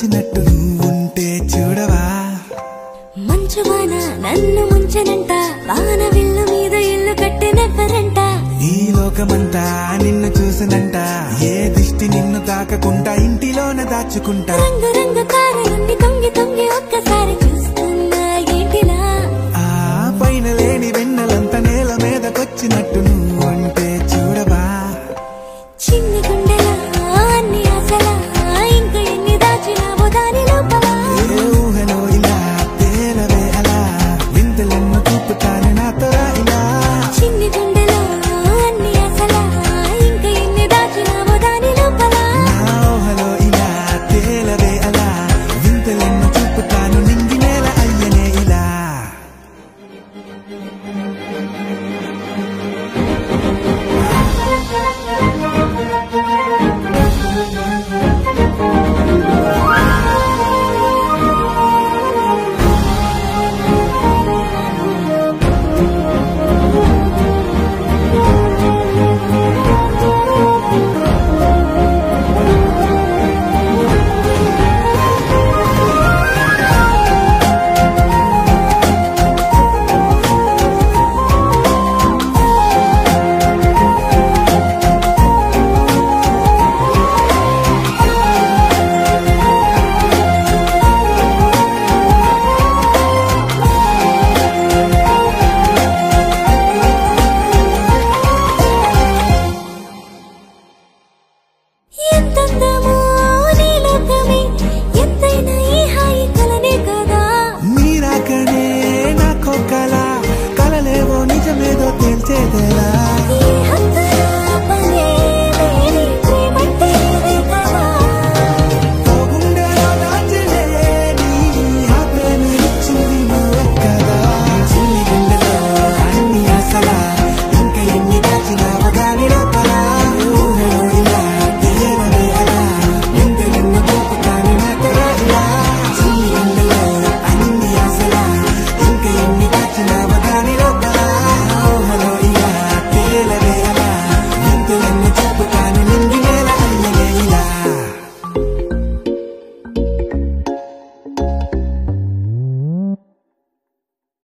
వచ్చినట్టు ఉంటే చూడవా మంచు వాన నన్ను ముంచనంట వాన విల్లు మీద ఇల్లు కట్టినెవ్వరంట ఈ లోకమంతా నిన్ను చూసనంట ఏ దిష్టి నిన్ను తాకకుండా ఇంటిలోన దాచుకుంటా రంగు రంగు కారులుండి తొంగి తొంగి ఒక్కసారి చూస్తున్నా ఏంటిలా ఆ పైన లేని వెన్నెలంత నేల మీదకొచ్చినట్టు నువ్వు ఉంటే చూడవా చిన్ని గుండెలా అన్ని ఆశలా ఇంకా ఎన్ని దాచినావో దాని లోపల ఏ ఊహలో ఇలా తేలవే అలా వింతలెన్నో చూపుతాను నాతో ఇలా చిన్ని గుండెలో అన్ని ఆశలా ఇంకా ఎన్ని దాచినావో దాని లోపల నా ఊహలో ఇలా తేలవే అలా వింతలెన్నో చూపుతాను నింగి నేల అయ్యనే ఇలా ఎంతందమో నీ లోకమే ఎంతైనా ఈ హాయి కలనే కదా నీరాకనే నాకో కల కలలేవో నిజమేదో తేల్చేదేలా ఈ హద్దుల పనే లేని ప్రేమంటే ఇదే కదా గుండెలో దాచలేని ఆ ప్రేమ ఇచ్చింది నువ్వే కదా చిన్ని గుండెలో అన్ని ఆశలా ఇంకా ఎన్ని దాచినావో గాని లోపల ఊహలో ఇలా తేలవే అలా వింతలెన్నో చూపుతాను నాతో ఇలా చిన్ని గుండెలో అన్ని ఆశలా ఇంకా ఎన్ని దాచినావో గాని లోపల